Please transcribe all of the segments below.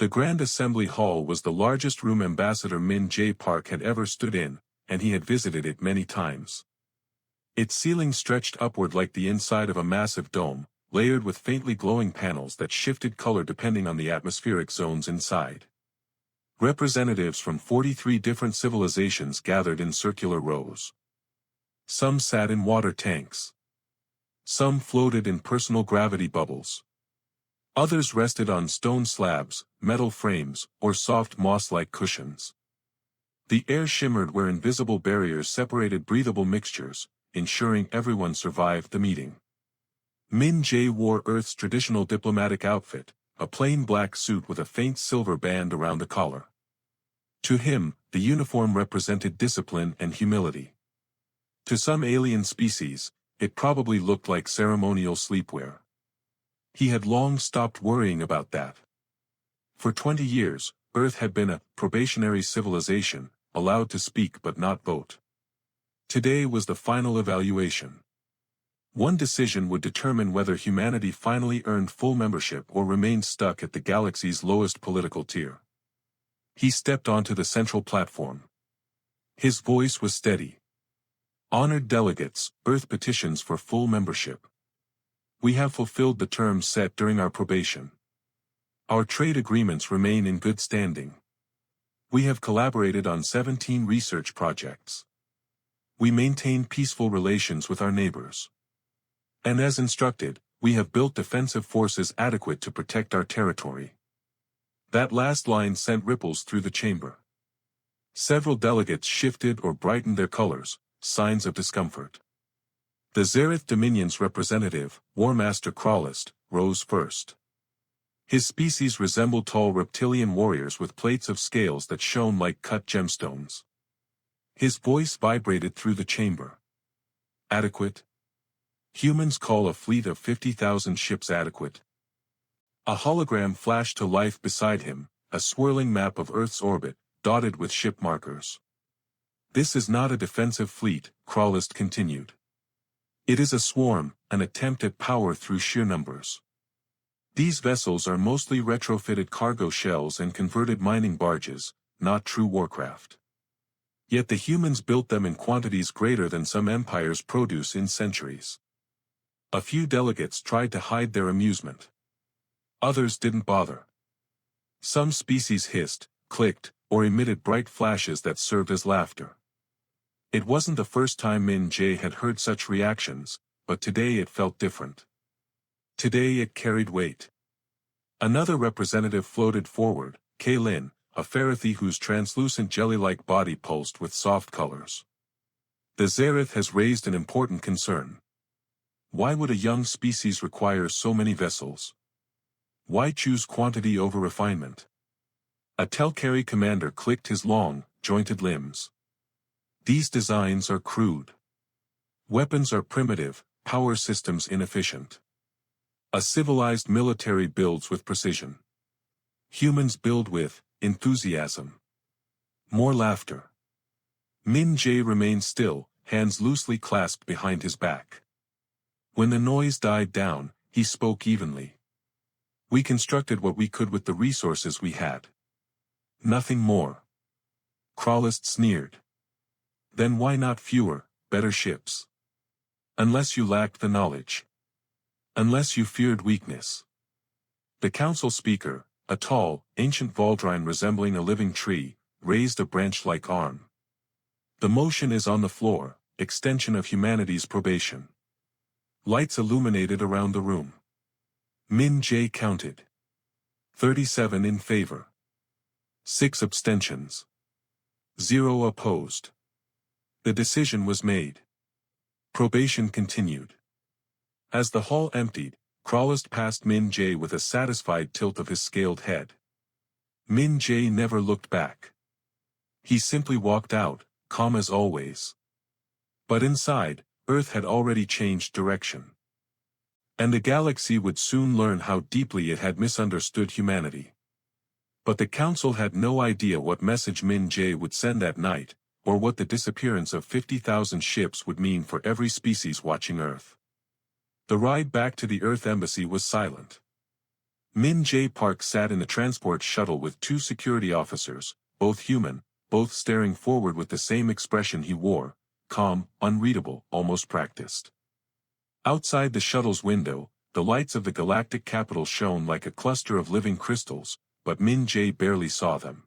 The Grand Assembly Hall was the largest room Ambassador Min Jae Park had ever stood in, and he had visited it many times. Its ceiling stretched upward like the inside of a massive dome, layered with faintly glowing panels that shifted color depending on the atmospheric zones inside. Representatives from 43 different civilizations gathered in circular rows. Some sat in water tanks. Some floated in personal gravity bubbles. Others rested on stone slabs, metal frames, or soft moss-like cushions. The air shimmered where invisible barriers separated breathable mixtures, ensuring everyone survived the meeting. Min Jae wore Earth's traditional diplomatic outfit, a plain black suit with a faint silver band around the collar. To him, the uniform represented discipline and humility. To some alien species, it probably looked like ceremonial sleepwear. He had long stopped worrying about that. For 20 years, Earth had been a probationary civilization, allowed to speak but not vote. Today was the final evaluation. One decision would determine whether humanity finally earned full membership or remained stuck at the galaxy's lowest political tier. He stepped onto the central platform. His voice was steady. Honored delegates, Earth petitions for full membership. We have fulfilled the terms set during our probation. Our trade agreements remain in good standing. We have collaborated on 17 research projects. We maintain peaceful relations with our neighbors. And as instructed, we have built defensive forces adequate to protect our territory. That last line sent ripples through the chamber. Several delegates shifted or brightened their colors, signs of discomfort. The Zereth Dominion's representative, War Master Crawlist, rose first. His species resembled tall reptilian warriors with plates of scales that shone like cut gemstones. His voice vibrated through the chamber. Adequate? Humans call a fleet of 50,000 ships adequate. A hologram flashed to life beside him, a swirling map of Earth's orbit, dotted with ship markers. This is not a defensive fleet, Crawlist continued. It is a swarm, an attempt at power through sheer numbers. These vessels are mostly retrofitted cargo shells and converted mining barges, not true warcraft. Yet the humans built them in quantities greater than some empires produce in centuries. A few delegates tried to hide their amusement. Others didn't bother. Some species hissed, clicked, or emitted bright flashes that served as laughter. It wasn't the first time Min Jae had heard such reactions, but today it felt different. Today it carried weight. Another representative floated forward, Kaylin, a Pharaoh whose translucent jelly-like body pulsed with soft colors. The Zereth has raised an important concern. Why would a young species require so many vessels? Why choose quantity over refinement? A Telkari commander clicked his long, jointed limbs. These designs are crude. Weapons are primitive, power systems inefficient. A civilized military builds with precision. Humans build with enthusiasm. More laughter. Min Jae remained still, hands loosely clasped behind his back. When the noise died down, he spoke evenly. We constructed what we could with the resources we had. Nothing more. Crawlist sneered. Then why not fewer, better ships? Unless you lacked the knowledge. Unless you feared weakness. The council speaker, a tall, ancient Valdrine resembling a living tree, raised a branch-like arm. The motion is on the floor, extension of humanity's probation. Lights illuminated around the room. Min Jae counted. 37 in favor. 6 abstentions. 0 opposed. The decision was made. Probation continued. As the hall emptied, Crawlist passed Min Jae with a satisfied tilt of his scaled head. Min Jae never looked back. He simply walked out, calm as always. But inside, Earth had already changed direction. And the galaxy would soon learn how deeply it had misunderstood humanity. But the Council had no idea what message Min Jae would send that night, or what the disappearance of 50,000 ships would mean for every species watching Earth. The ride back to the Earth Embassy was silent. Min Jae Park sat in a transport shuttle with two security officers, both human, both staring forward with the same expression he wore, calm, unreadable, almost practiced. Outside the shuttle's window, the lights of the galactic capital shone like a cluster of living crystals, but Min Jae barely saw them.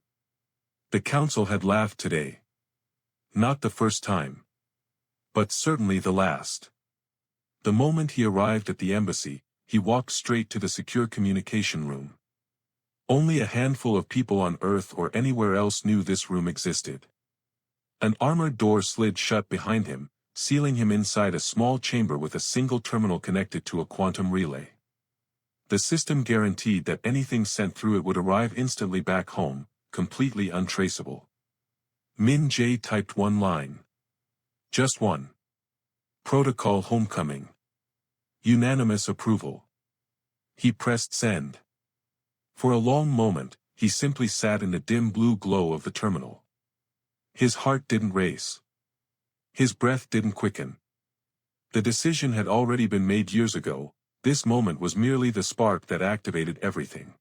The council had laughed today. Not the first time. But certainly the last. The moment he arrived at the embassy, he walked straight to the secure communication room. Only a handful of people on Earth or anywhere else knew this room existed. An armored door slid shut behind him, sealing him inside a small chamber with a single terminal connected to a quantum relay. The system guaranteed that anything sent through it would arrive instantly back home, completely untraceable. Min Jae typed one line. Just one. Protocol homecoming. Unanimous approval. He pressed send. For a long moment, he simply sat in the dim blue glow of the terminal. His heart didn't race. His breath didn't quicken. The decision had already been made years ago. This moment was merely the spark that activated everything.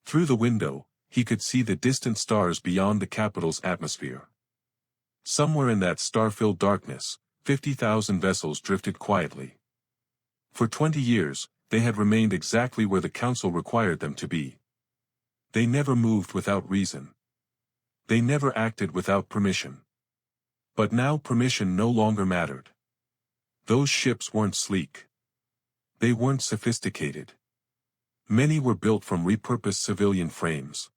Through the window, he could see the distant stars beyond the capital's atmosphere. Somewhere in that star-filled darkness, 50,000 vessels drifted quietly. For 20 years, they had remained exactly where the council required them to be. They never moved without reason. They never acted without permission. But now permission no longer mattered. Those ships weren't sleek. They weren't sophisticated. Many were built from repurposed civilian frames.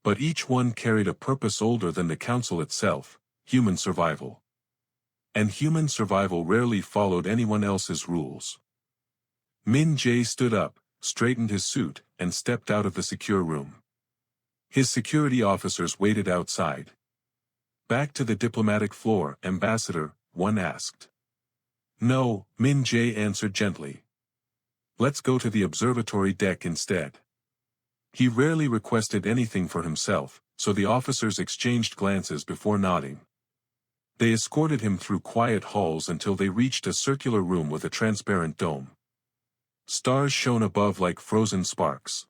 But each one carried a purpose older than the council itself, human survival. And human survival rarely followed anyone else's rules. Min Jae stood up, straightened his suit, and stepped out of the secure room. His security officers waited outside. Back to the diplomatic floor, Ambassador, one asked. No, Min Jae answered gently. Let's go to the observatory deck instead. He rarely requested anything for himself, so the officers exchanged glances before nodding. They escorted him through quiet halls until they reached a circular room with a transparent dome. Stars shone above like frozen sparks.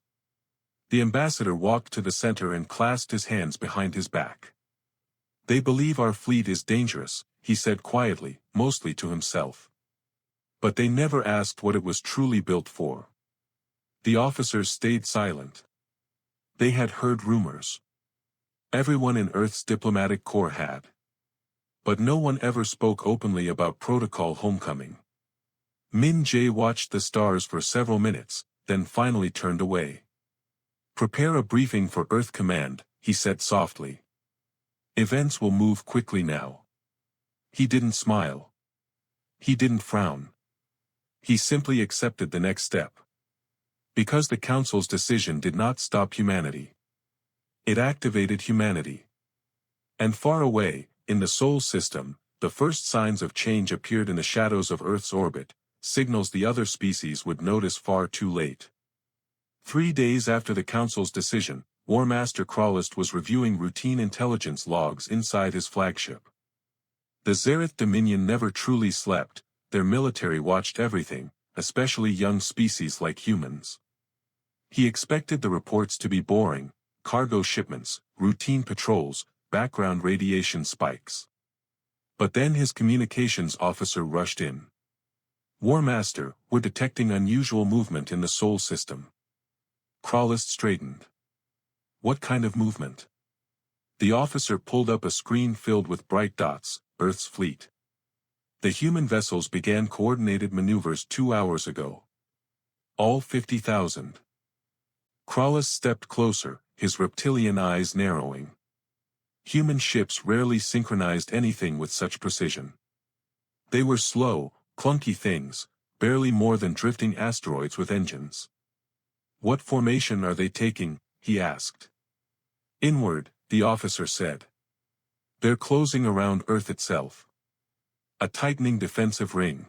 The ambassador walked to the center and clasped his hands behind his back. They believe our fleet is dangerous, he said quietly, mostly to himself. But they never asked what it was truly built for. The officers stayed silent. They had heard rumors. Everyone in Earth's diplomatic corps had. But no one ever spoke openly about protocol homecoming. Min Jae watched the stars for several minutes, then finally turned away. Prepare a briefing for Earth Command, he said softly. Events will move quickly now. He didn't smile. He didn't frown. He simply accepted the next step. Because the Council's decision did not stop humanity. It activated humanity. And far away, in the Sol system, the first signs of change appeared in the shadows of Earth's orbit, signals the other species would notice far too late. 3 days after the Council's decision, War Master Krallist was reviewing routine intelligence logs inside his flagship. The Zereth Dominion never truly slept, their military watched everything, especially young species like humans. He expected the reports to be boring, cargo shipments, routine patrols, background radiation spikes. But then his communications officer rushed in. War Master, we're detecting unusual movement in the Sol system. Krallist straightened. What kind of movement? The officer pulled up a screen filled with bright dots, Earth's fleet. The human vessels began coordinated maneuvers 2 hours ago. All 50,000. Krallist stepped closer, his reptilian eyes narrowing. Human ships rarely synchronized anything with such precision. They were slow, clunky things, barely more than drifting asteroids with engines. What formation are they taking? He asked. Inward, the officer said. They're closing around Earth itself. A tightening defensive ring.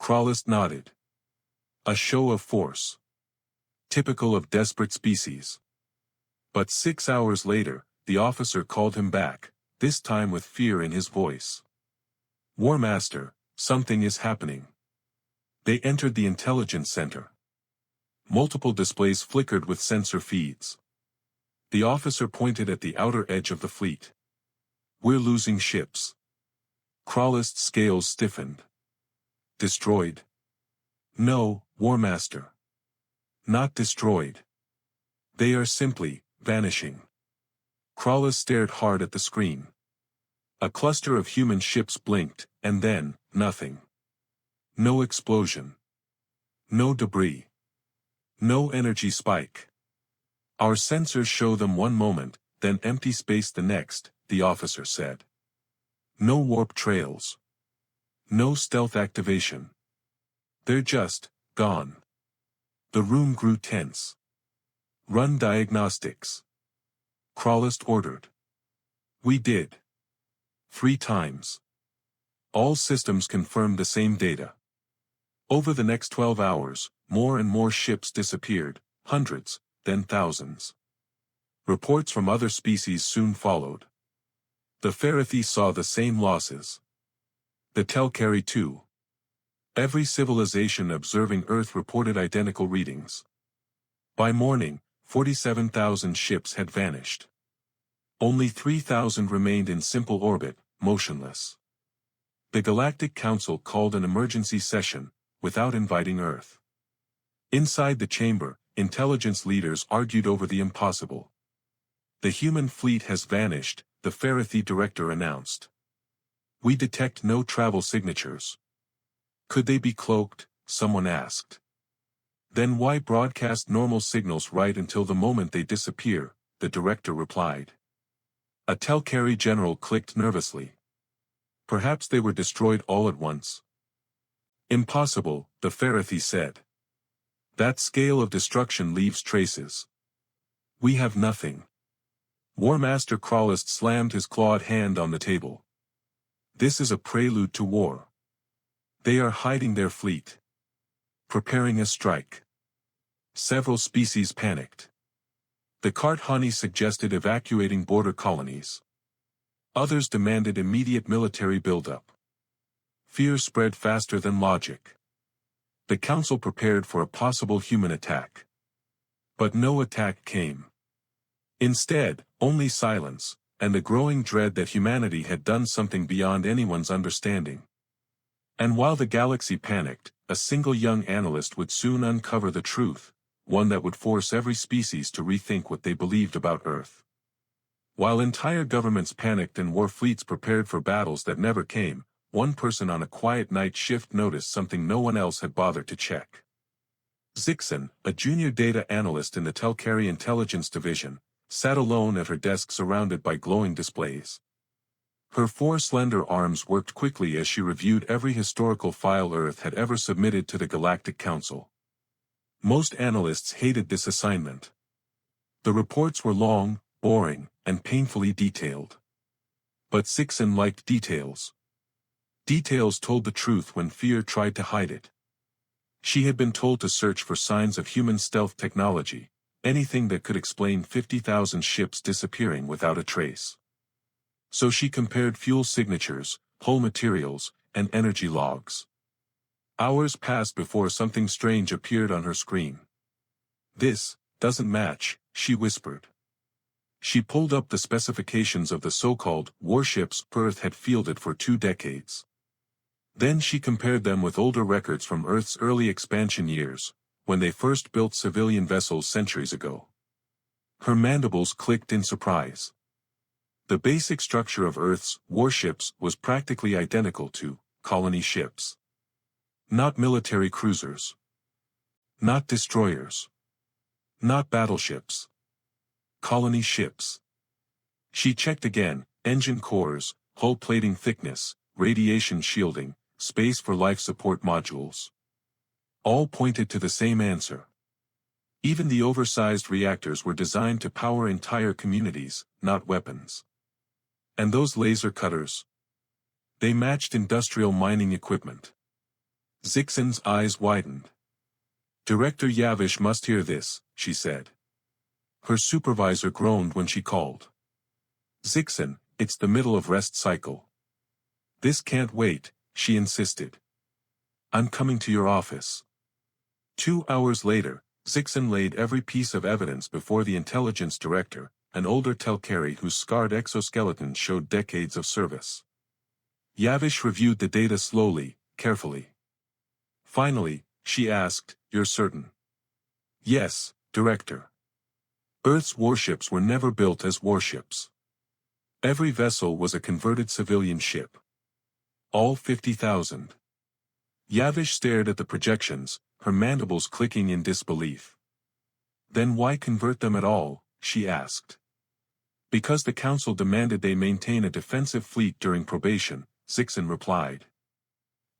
Krallist nodded. A show of force. Typical of desperate species. But 6 hours later, the officer called him back, this time with fear in his voice. War Master, something is happening. They entered the intelligence center. Multiple displays flickered with sensor feeds. The officer pointed at the outer edge of the fleet. "We're losing ships." Krallist's scales stiffened. "Destroyed?" "No, Warmaster. Not destroyed. They are simply vanishing." Krallist stared hard at the screen. A cluster of human ships blinked, and then, nothing. No explosion. No debris. No energy spike. "Our sensors show them one moment, then empty space the next," the officer said. "No warp trails. No stealth activation. They're just gone." The room grew tense. "Run diagnostics," Krallist ordered. "We did. 3 times. All systems confirmed the same data. Over the next 12 hours, more and more ships disappeared, hundreds, then thousands. Reports from other species soon followed. The Farathi saw the same losses. The Telkari too. Every civilization observing Earth reported identical readings. By morning, 47,000 ships had vanished. Only 3,000 remained in simple orbit, motionless. The Galactic Council called an emergency session, without inviting Earth. Inside the chamber, intelligence leaders argued over the impossible. "The human fleet has vanished," the Farathi director announced. "We detect no travel signatures." "Could they be cloaked?" someone asked. "Then why broadcast normal signals right until the moment they disappear?" the director replied. A Telkari general clicked nervously. "Perhaps they were destroyed all at once." "Impossible," the Farathi said. "That scale of destruction leaves traces. We have nothing." Warmaster Krallist slammed his clawed hand on the table. "This is a prelude to war. They are hiding their fleet. Preparing a strike." Several species panicked. The Karthani suggested evacuating border colonies. Others demanded immediate military buildup. Fear spread faster than logic. The council prepared for a possible human attack. But no attack came. Instead, only silence, and the growing dread that humanity had done something beyond anyone's understanding. And while the galaxy panicked, a single young analyst would soon uncover the truth, one that would force every species to rethink what they believed about Earth. While entire governments panicked and war fleets prepared for battles that never came, one person on a quiet night shift noticed something no one else had bothered to check. Zixen, a junior data analyst in the Telkari Intelligence Division, sat alone at her desk surrounded by glowing displays. Her 4 slender arms worked quickly as she reviewed every historical file Earth had ever submitted to the Galactic Council. Most analysts hated this assignment. The reports were long, boring, and painfully detailed. But Zixen liked details. Details told the truth when fear tried to hide it. She had been told to search for signs of human stealth technology, anything that could explain 50,000 ships disappearing without a trace. So she compared fuel signatures, hull materials, and energy logs. Hours passed before something strange appeared on her screen. "This doesn't match," she whispered. She pulled up the specifications of the so-called warships Earth had fielded for 2 decades. Then she compared them with older records from Earth's early expansion years, when they first built civilian vessels centuries ago. Her mandibles clicked in surprise. The basic structure of Earth's warships was practically identical to colony ships. Not military cruisers. Not destroyers. Not battleships. Colony ships. She checked again: engine cores, hull plating thickness, radiation shielding, space for life support modules. All pointed to the same answer. Even the oversized reactors were designed to power entire communities, not weapons. And those laser cutters? They matched industrial mining equipment. Zixen's eyes widened. "Director Yavish must hear this," she said. Her supervisor groaned when she called. "Zixen, it's the middle of rest cycle." "This can't wait," she insisted. "I'm coming to your office." 2 hours later, Zixin laid every piece of evidence before the intelligence director, an older Telkari whose scarred exoskeleton showed decades of service. Yavish reviewed the data slowly, carefully. Finally, she asked, "You're certain?" "Yes, Director. Earth's warships were never built as warships. Every vessel was a converted civilian ship. All 50,000. Yavish stared at the projections, her mandibles clicking in disbelief. "Then why convert them at all?" she asked. "Because the Council demanded they maintain a defensive fleet during probation," Zixin replied.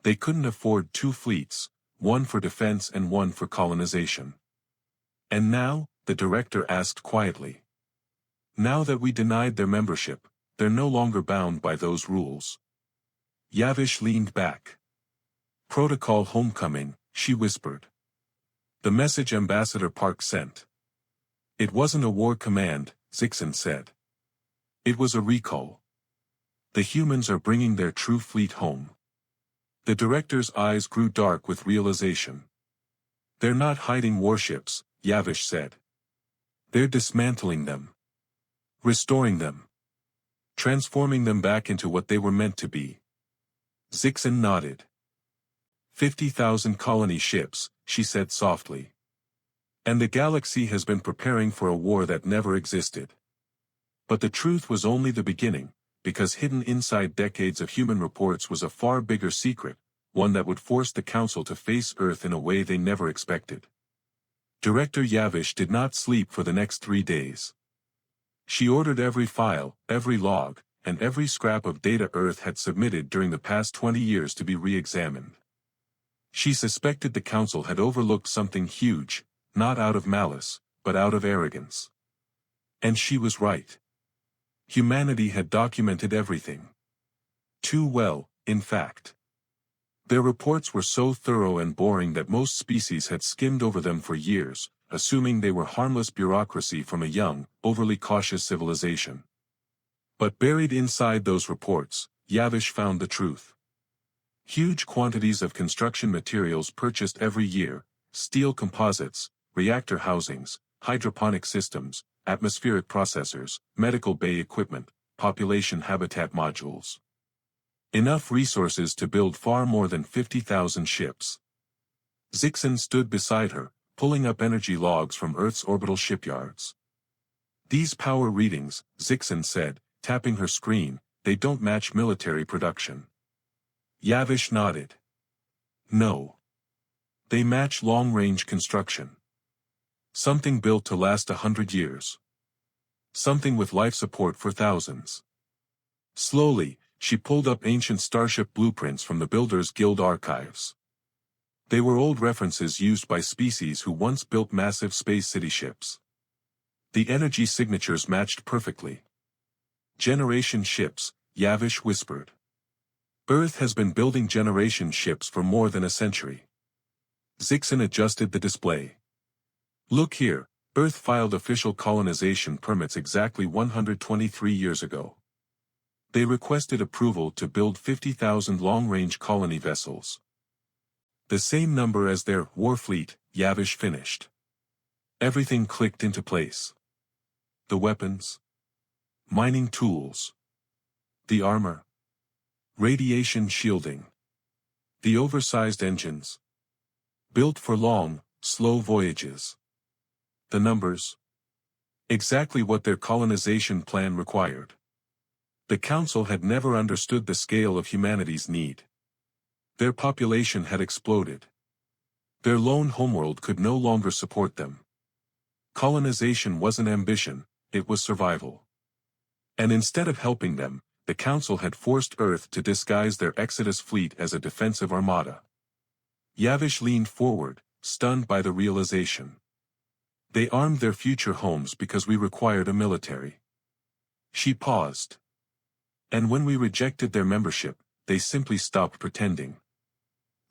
"They couldn't afford two fleets, one for defense and one for colonization." "And now?" the director asked quietly. "Now that we denied their membership, they're no longer bound by those rules." Yavish leaned back. "Protocol homecoming," she whispered. "The message Ambassador Park sent." "It wasn't a war command," Zixin said. "It was a recall. The humans are bringing their true fleet home." The director's eyes grew dark with realization. "They're not hiding warships," Yavish said. "They're dismantling them. Restoring them. Transforming them back into what they were meant to be." Zixin nodded. 50,000 colony ships, she said softly. "And the galaxy has been preparing for a war that never existed." But the truth was only the beginning, because hidden inside decades of human reports was a far bigger secret, one that would force the Council to face Earth in a way they never expected. Director Yavish did not sleep for the next 3 days. She ordered every file, every log, and every scrap of data Earth had submitted during the past 20 years to be re-examined. She suspected the Council had overlooked something huge, not out of malice, but out of arrogance. And she was right. Humanity had documented everything. Too well, in fact. Their reports were so thorough and boring that most species had skimmed over them for years, assuming they were harmless bureaucracy from a young, overly cautious civilization. But buried inside those reports, Yavish found the truth. Huge quantities of construction materials purchased every year, steel composites, reactor housings, hydroponic systems, atmospheric processors, medical bay equipment, population habitat modules. Enough resources to build far more than 50,000 ships. Zixin stood beside her, pulling up energy logs from Earth's orbital shipyards. "These power readings," Zixin said, tapping her screen, "they don't match military production." Yavish nodded. "No. They match long-range construction. Something built to last 100 years. Something with life support for thousands." Slowly, she pulled up ancient starship blueprints from the Builders Guild archives. They were old references used by species who once built massive space city ships. The energy signatures matched perfectly. "Generation ships," Yavish whispered. "Earth has been building generation ships for more than a century." Zixin adjusted the display. "Look here, Earth filed official colonization permits exactly 123 years ago. They requested approval to build 50,000 long-range colony vessels. The same number as their warfleet," Yavish finished. Everything clicked into place. The weapons. Mining tools. The armor. Radiation shielding. The oversized engines. Built for long, slow voyages. The numbers. Exactly what their colonization plan required. The Council had never understood the scale of humanity's need. Their population had exploded. Their lone homeworld could no longer support them. Colonization wasn't ambition, it was survival. And instead of helping them, the Council had forced Earth to disguise their Exodus fleet as a defensive armada. Yavish leaned forward, stunned by the realization. "They armed their future homes because we required a military." She paused. "And when we rejected their membership, they simply stopped pretending."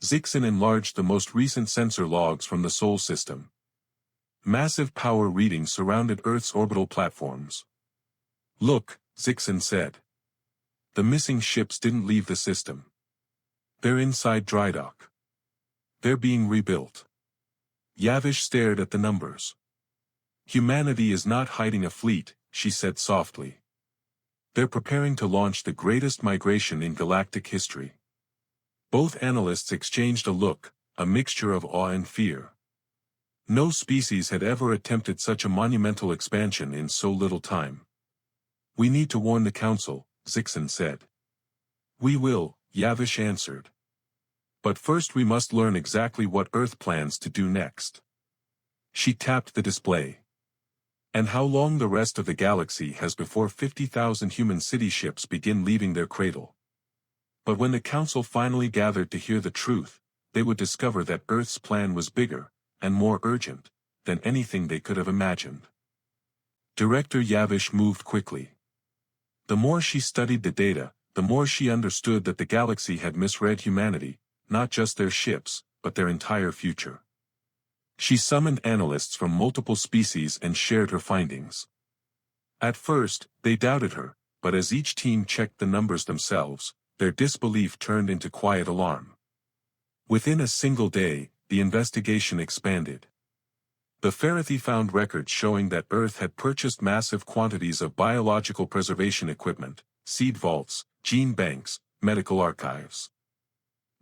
Zixin enlarged the most recent sensor logs from the Sol system. Massive power readings surrounded Earth's orbital platforms. "Look," Zixin said. "The missing ships didn't leave the system. They're inside dry dock. They're being rebuilt." Yavish stared at the numbers. Humanity is not hiding a fleet, she said softly. They're preparing to launch the greatest migration in galactic history. Both analysts exchanged a look, a mixture of awe and fear. No species had ever attempted such a monumental expansion in so little time. We need to warn the Council, Zixin said. We will, Yavish answered. But first we must learn exactly what Earth plans to do next. She tapped the display. And how long the rest of the galaxy has before 50,000 human city ships begin leaving their cradle. But when the Council finally gathered to hear the truth, they would discover that Earth's plan was bigger, and more urgent, than anything they could have imagined. Director Yavish moved quickly. The more she studied the data, the more she understood that the galaxy had misread humanity, not just their ships, but their entire future. She summoned analysts from multiple species and shared her findings. At first, they doubted her, but as each team checked the numbers themselves, their disbelief turned into quiet alarm. Within a single day, the investigation expanded. The Farathi found records showing that Earth had purchased massive quantities of biological preservation equipment, seed vaults, gene banks, medical archives.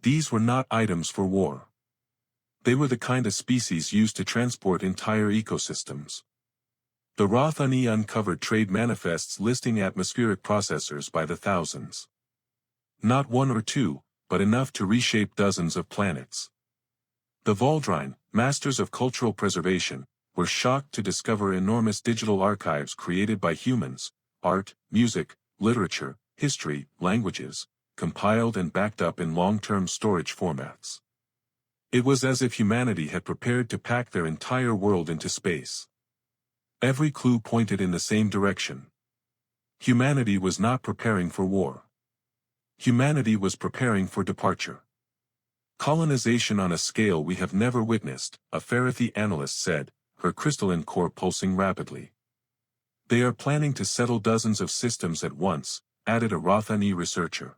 These were not items for war. They were the kind of species used to transport entire ecosystems. The Rothani uncovered trade manifests listing atmospheric processors by the thousands. Not one or two, but enough to reshape dozens of planets. The Valdrine, masters of cultural preservation, were shocked to discover enormous digital archives created by humans, art, music, literature, history, languages, compiled and backed up in long-term storage formats. It was as if humanity had prepared to pack their entire world into space. Every clue pointed in the same direction. Humanity was not preparing for war. Humanity was preparing for departure. Colonization on a scale we have never witnessed, a Farathi analyst said, her crystalline core pulsing rapidly. They are planning to settle dozens of systems at once, added a Rothani researcher.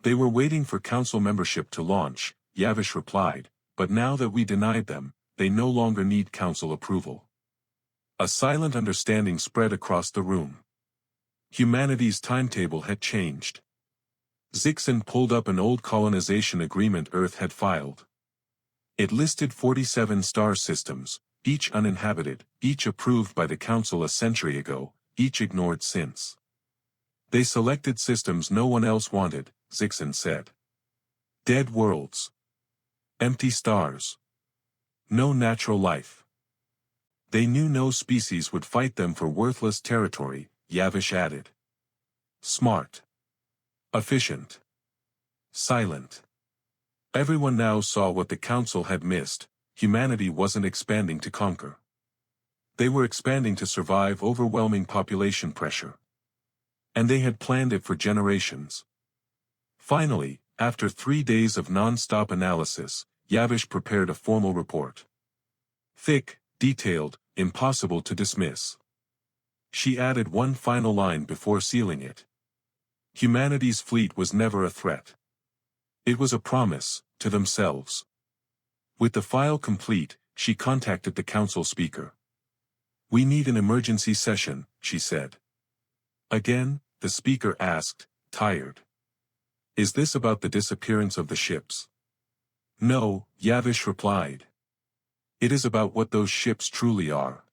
They were waiting for council membership to launch, Yavish replied, but now that we denied them, they no longer need council approval. A silent understanding spread across the room. Humanity's timetable had changed. Zixin pulled up an old colonization agreement Earth had filed. It listed 47 star systems, each uninhabited, each approved by the Council a century ago, each ignored since. They selected systems no one else wanted, Zixin said. Dead worlds. Empty stars. No natural life. They knew no species would fight them for worthless territory, Yavish added. Smart. Efficient. Silent. Everyone now saw what the Council had missed. Humanity wasn't expanding to conquer. They were expanding to survive overwhelming population pressure. And they had planned it for generations. Finally, after 3 days of non-stop analysis, Yavish prepared a formal report. Thick, detailed, impossible to dismiss. She added one final line before sealing it. Humanity's fleet was never a threat. It was a promise, to themselves. With the file complete, she contacted the council speaker. We need an emergency session, she said. Again, the speaker asked, tired. Is this about the disappearance of the ships? No, Yavish replied. It is about what those ships truly are.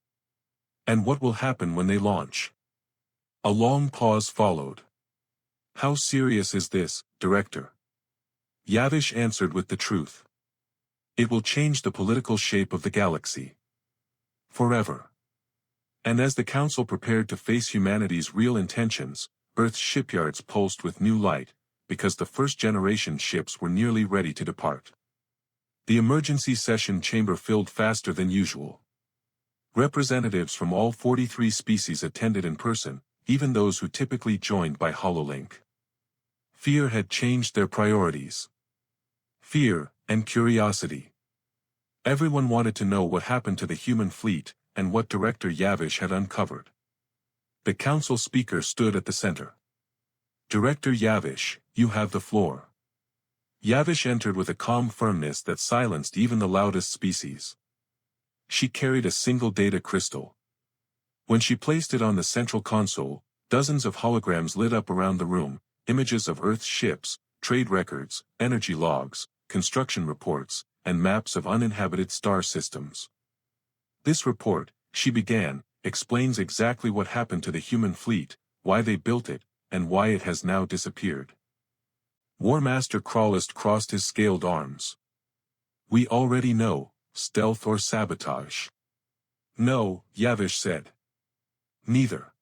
And what will happen when they launch. A long pause followed. How serious is this, Director? Yavish answered with the truth. It will change the political shape of the galaxy. Forever. And as the Council prepared to face humanity's real intentions, Earth's shipyards pulsed with new light, because the first-generation ships were nearly ready to depart. The emergency session chamber filled faster than usual. Representatives from all 43 species attended in person, even those who typically joined by HoloLink. Fear had changed their priorities. Fear, and curiosity. Everyone wanted to know what happened to the human fleet, and what Director Yavish had uncovered. The council speaker stood at the center. Director Yavish, you have the floor. Yavish entered with a calm firmness that silenced even the loudest species. She carried a single data crystal. When she placed it on the central console, dozens of holograms lit up around the room, images of Earth's ships, trade records, energy logs, construction reports, and maps of uninhabited star systems. This report, she began, explains exactly what happened to the human fleet, why they built it, and why it has now disappeared. War Master Crawlist crossed his scaled arms. We already know, stealth or sabotage. No, Yavish said. Neither.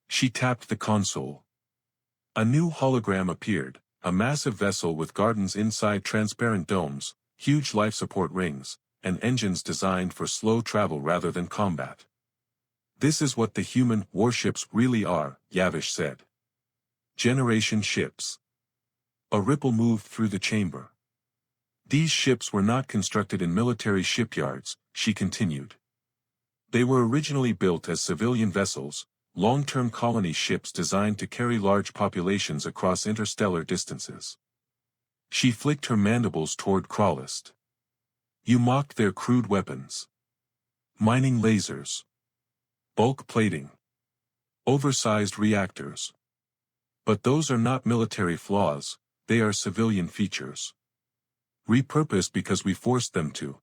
She tapped the console. A new hologram appeared, a massive vessel with gardens inside transparent domes, huge life support rings, and engines designed for slow travel rather than combat. This is what the human warships really are, Yavish said. Generation ships. A ripple moved through the chamber. These ships were not constructed in military shipyards, she continued. They were originally built as civilian vessels, long-term colony ships designed to carry large populations across interstellar distances. She flicked her mandibles toward Crawlist. You mocked their crude weapons. Mining lasers. Bulk plating. Oversized reactors. But those are not military flaws, they are civilian features. Repurposed because we forced them to.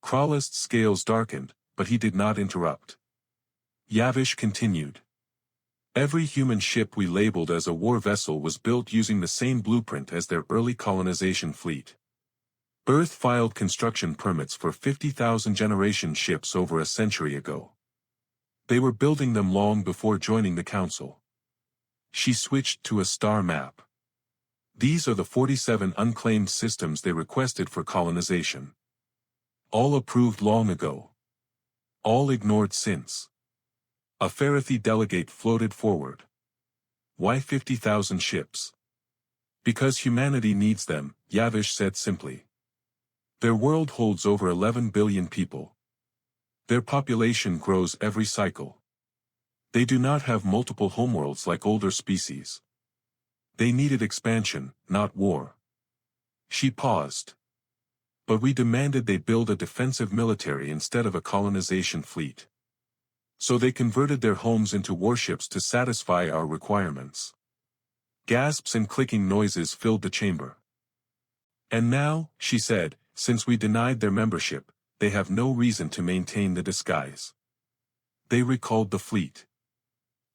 Crawlist's scales darkened, but he did not interrupt. Yavish continued. Every human ship we labeled as a war vessel was built using the same blueprint as their early colonization fleet. Earth filed construction permits for 50,000 generation ships over a century ago. They were building them long before joining the Council. She switched to a star map. These are the 47 unclaimed systems they requested for colonization. All approved long ago. All ignored since. A Farathi delegate floated forward. Why 50,000 ships? Because humanity needs them, Yavish said simply. Their world holds over 11 billion people. Their population grows every cycle. They do not have multiple homeworlds like older species. They needed expansion, not war. She paused. But we demanded they build a defensive military instead of a colonization fleet. So they converted their homes into warships to satisfy our requirements. Gasps and clicking noises filled the chamber. And now, she said, since we denied their membership, they have no reason to maintain the disguise. They recalled the fleet.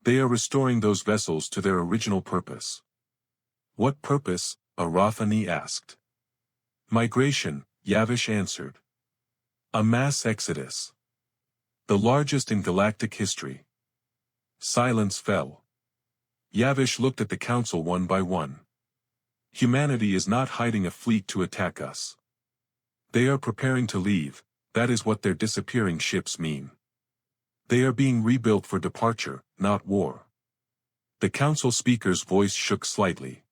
They are restoring those vessels to their original purpose. What purpose? Arathani asked. Migration, Yavish answered. A mass exodus. The largest in galactic history. Silence fell. Yavish looked at the Council one by one. Humanity is not hiding a fleet to attack us. They are preparing to leave, that is what their disappearing ships mean. They are being rebuilt for departure, not war. The Council speaker's voice shook slightly.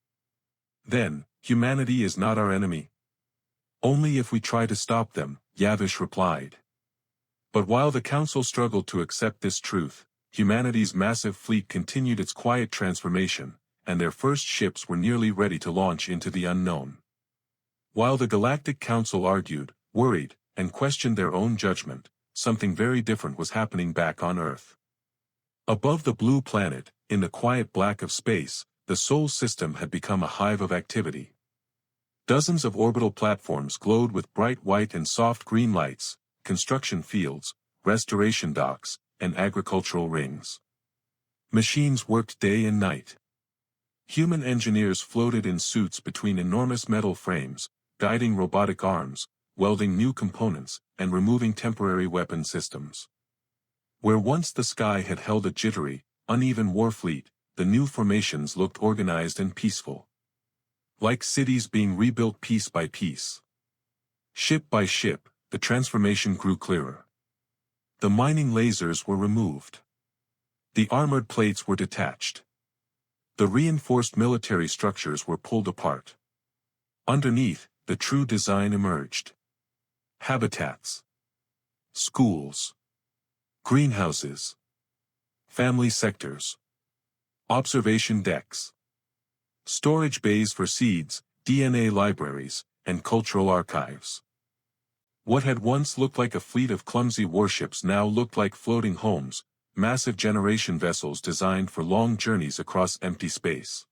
Then, humanity is not our enemy. Only if we try to stop them, Yavish replied. But while the Council struggled to accept this truth, humanity's massive fleet continued its quiet transformation, and their first ships were nearly ready to launch into the unknown. While the Galactic Council argued, worried, and questioned their own judgment, something very different was happening back on Earth. Above the blue planet, in the quiet black of space, the Sol system had become a hive of activity. Dozens of orbital platforms glowed with bright white and soft green lights, construction fields, restoration docks, and agricultural rings. Machines worked day and night. Human engineers floated in suits between enormous metal frames, guiding robotic arms, welding new components, and removing temporary weapon systems. Where once the sky had held a jittery, uneven warfleet, the new formations looked organized and peaceful. Like cities being rebuilt piece by piece. Ship by ship, the transformation grew clearer. The mining lasers were removed. The armored plates were detached. The reinforced military structures were pulled apart. Underneath, the true design emerged. Habitats. Schools. Greenhouses. Family sectors. Observation decks. Storage bays for seeds, DNA libraries, and cultural archives. What had once looked like a fleet of clumsy warships now looked like floating homes, massive generation vessels designed for long journeys across empty space.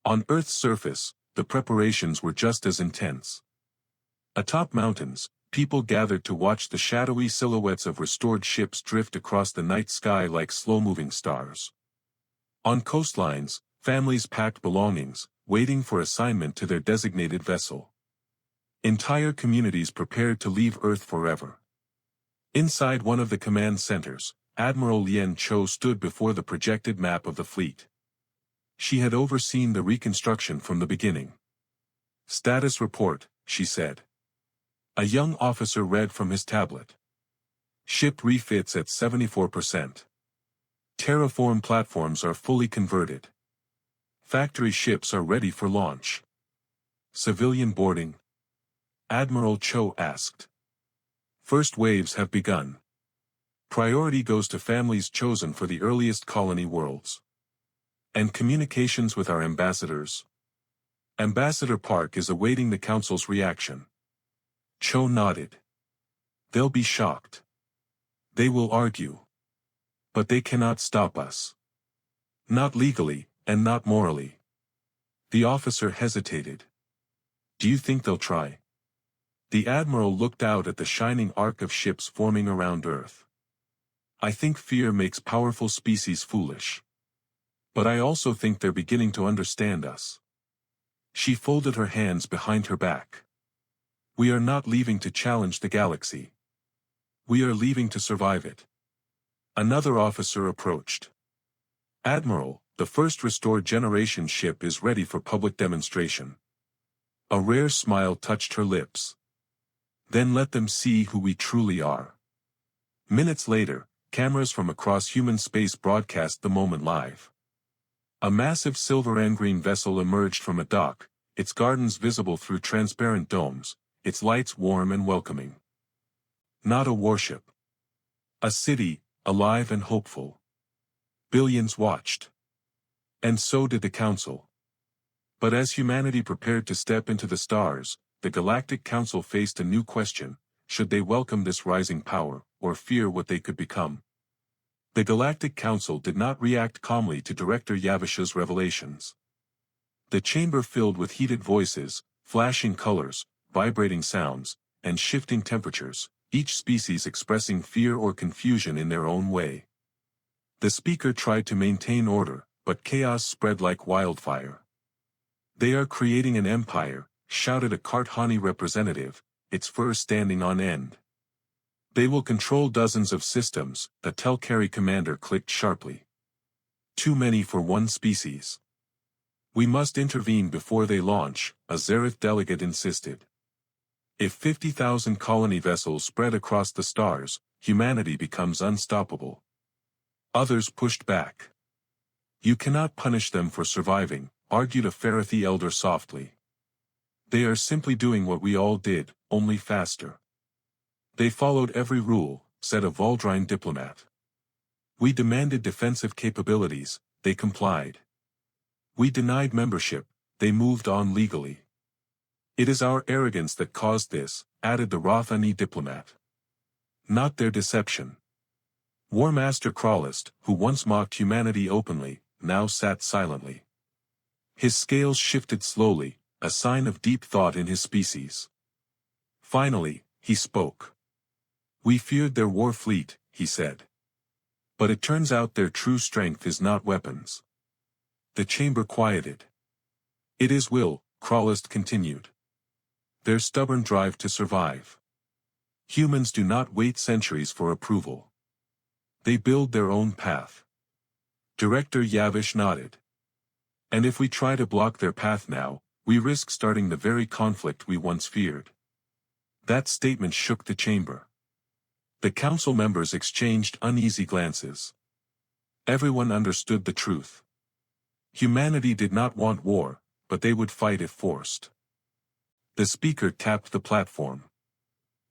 On Earth's surface, the preparations were just as intense. Atop mountains, people gathered to watch the shadowy silhouettes of restored ships drift across the night sky like slow-moving stars. On coastlines, families packed belongings, waiting for assignment to their designated vessel. Entire communities prepared to leave Earth forever. Inside one of the command centers, Admiral Lien Cho stood before the projected map of the fleet. She had overseen the reconstruction from the beginning. "Status report," she said. A young officer read from his tablet. "Ship refits at 74%. Terraform platforms are fully converted. Factory ships are ready for launch." "Civilian boarding?" Admiral Cho asked. "First waves have begun. Priority goes to families chosen for the earliest colony worlds. And communications with our ambassadors? Ambassador Park is awaiting the Council's reaction." Cho nodded. "They'll be shocked. They will argue. But they cannot stop us. Not legally, and not morally." The officer hesitated. "Do you think they'll try?" The admiral looked out at the shining arc of ships forming around Earth. "I think fear makes powerful species foolish. But I also think they're beginning to understand us." She folded her hands behind her back. "We are not leaving to challenge the galaxy. We are leaving to survive it." Another officer approached. "Admiral, the first restored generation ship is ready for public demonstration." A rare smile touched her lips. "Then let them see who we truly are." Minutes later, cameras from across human space broadcast the moment live. A massive silver and green vessel emerged from a dock, its gardens visible through transparent domes, its lights warm and welcoming. Not a warship. A city, alive and hopeful. Billions watched. And so did the Council. But as humanity prepared to step into the stars, the Galactic Council faced a new question: should they welcome this rising power, or fear what they could become? The Galactic Council did not react calmly to Director Yavish's revelations. The chamber filled with heated voices, flashing colors, vibrating sounds, and shifting temperatures, each species expressing fear or confusion in their own way. The speaker tried to maintain order, but chaos spread like wildfire. "They are creating an empire," shouted a Karthani representative, its fur standing on end. "They will control dozens of systems," a Telcari commander clicked sharply. "Too many for one species. We must intervene before they launch," a Zereth delegate insisted. "If 50,000 colony vessels spread across the stars, humanity becomes unstoppable." Others pushed back. "You cannot punish them for surviving," argued a Farathi elder softly. "They are simply doing what we all did, only faster." "They followed every rule," said a Voldrine diplomat. "We demanded defensive capabilities, they complied. We denied membership, they moved on legally. It is our arrogance that caused this," added the Rothani diplomat. "Not their deception." War Master Krallist, who once mocked humanity openly, now sat silently. His scales shifted slowly, a sign of deep thought in his species. Finally, he spoke. "We feared their war fleet," he said. "But it turns out their true strength is not weapons." The chamber quieted. "It is will," Krallist continued. "Their stubborn drive to survive. Humans do not wait centuries for approval. They build their own path." Director Yavish nodded. "And if we try to block their path now, we risk starting the very conflict we once feared." That statement shook the chamber. The council members exchanged uneasy glances. Everyone understood the truth. Humanity did not want war, but they would fight if forced. The speaker tapped the platform.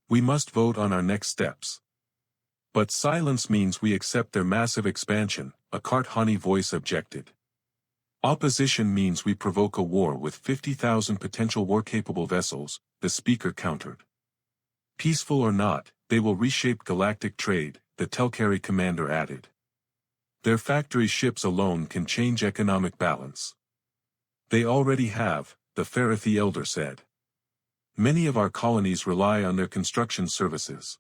"We must vote on our next steps." "But silence means we accept their massive expansion," a Karthani voice objected. "Opposition means we provoke a war with 50,000 potential war-capable vessels," the speaker countered. Peaceful or not, they will reshape galactic trade, the Telcarry commander added. Their factory ships alone can change economic balance. They already have, the Farathi elder said. Many of our colonies rely on their construction services.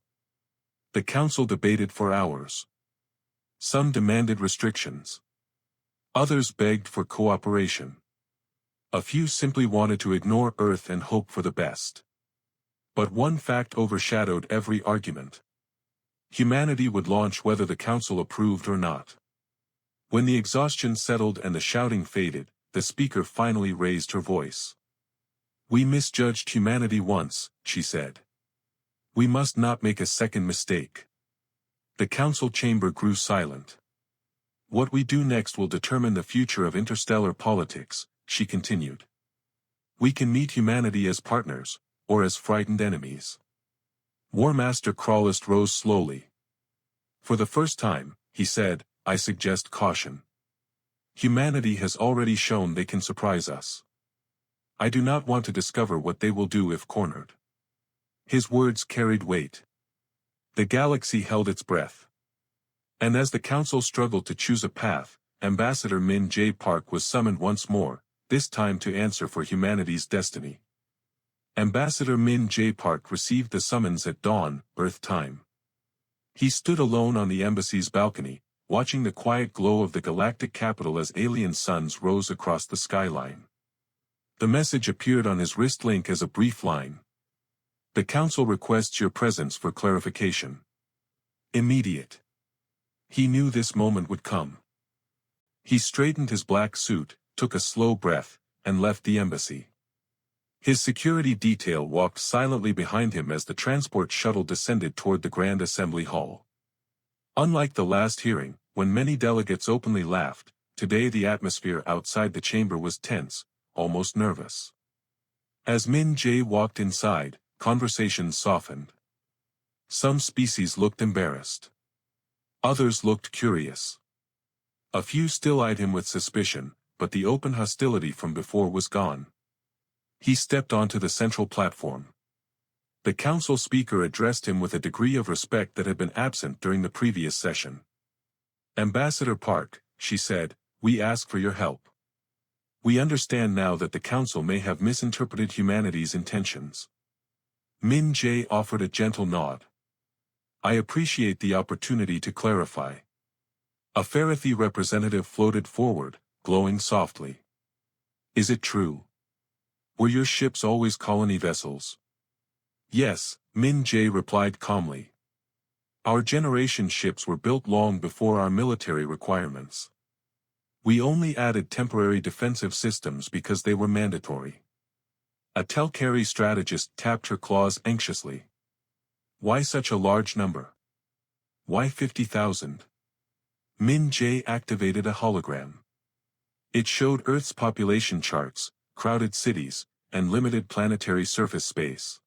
The council debated for hours. Some demanded restrictions. Others begged for cooperation. A few simply wanted to ignore Earth and hope for the best. But one fact overshadowed every argument. Humanity would launch whether the council approved or not. When the exhaustion settled and the shouting faded, the speaker finally raised her voice. We misjudged humanity once, she said. We must not make a second mistake. The council chamber grew silent. What we do next will determine the future of interstellar politics, she continued. We can meet humanity as partners, or as frightened enemies. War Master Crawlist rose slowly. For the first time, he said, I suggest caution. Humanity has already shown they can surprise us. I do not want to discover what they will do if cornered. His words carried weight. The galaxy held its breath. And as the council struggled to choose a path, Ambassador Min Jae Park was summoned once more, this time to answer for humanity's destiny. Ambassador Min Jae Park received the summons at dawn, Earth time. He stood alone on the embassy's balcony, watching the quiet glow of the galactic capital as alien suns rose across the skyline. The message appeared on his wrist link as a brief line. The council requests your presence for clarification. Immediate. He knew this moment would come. He straightened his black suit, took a slow breath, and left the embassy. His security detail walked silently behind him as the transport shuttle descended toward the Grand Assembly Hall. Unlike the last hearing, when many delegates openly laughed, today the atmosphere outside the chamber was tense, almost nervous. As Min Jae walked inside, conversations softened. Some species looked embarrassed. Others looked curious. A few still eyed him with suspicion, but the open hostility from before was gone. He stepped onto the central platform. The council speaker addressed him with a degree of respect that had been absent during the previous session. Ambassador Park, she said, we ask for your help. We understand now that the council may have misinterpreted humanity's intentions. Min Jae offered a gentle nod. I appreciate the opportunity to clarify. A Farathi representative floated forward, glowing softly. Is it true? Were your ships always colony vessels? Yes, Min Jae replied calmly. Our generation ships were built long before our military requirements. We only added temporary defensive systems because they were mandatory. A Telcarry strategist tapped her claws anxiously. Why such a large number? Why 50,000? Min Jae activated a hologram. It showed Earth's population charts, crowded cities, and limited planetary surface space.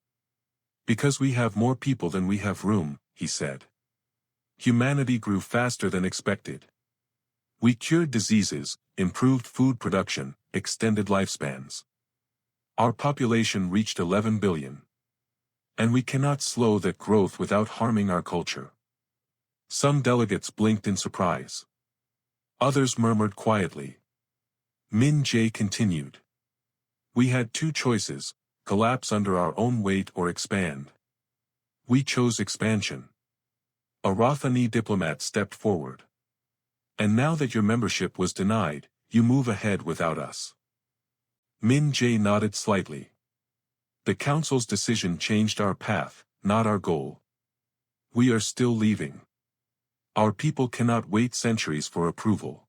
Because we have more people than we have room, he said. Humanity grew faster than expected. We cured diseases, improved food production, extended lifespans. Our population reached 11 billion. And we cannot slow that growth without harming our culture. Some delegates blinked in surprise. Others murmured quietly. Min Jae continued. We had two choices, collapse under our own weight or expand. We chose expansion. A Rothani diplomat stepped forward. And now that your membership was denied, you move ahead without us. Min Jae nodded slightly. The council's decision changed our path, not our goal. We are still leaving. Our people cannot wait centuries for approval.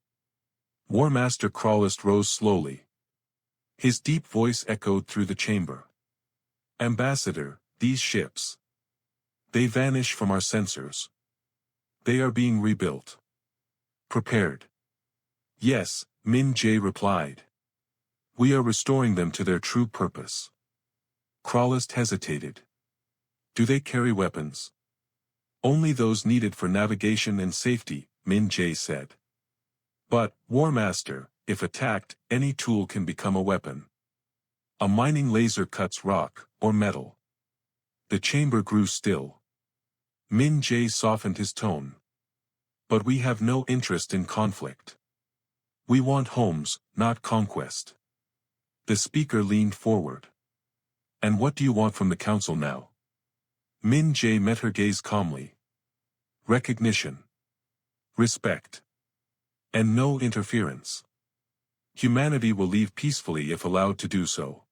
War Master Crawlist rose slowly. His deep voice echoed through the chamber. Ambassador, these ships. They vanish from our sensors. They are being rebuilt. Prepared. Yes, Min Jae replied. We are restoring them to their true purpose. Crawlist hesitated. Do they carry weapons? Only those needed for navigation and safety, Min Jae said. But, War Master, if attacked, any tool can become a weapon. A mining laser cuts rock, or metal. The chamber grew still. Min Jae softened his tone. But we have no interest in conflict. We want homes, not conquest. The speaker leaned forward. And what do you want from the council now? Min Jae met her gaze calmly. Recognition. Respect. And no interference. Humanity will leave peacefully if allowed to do so.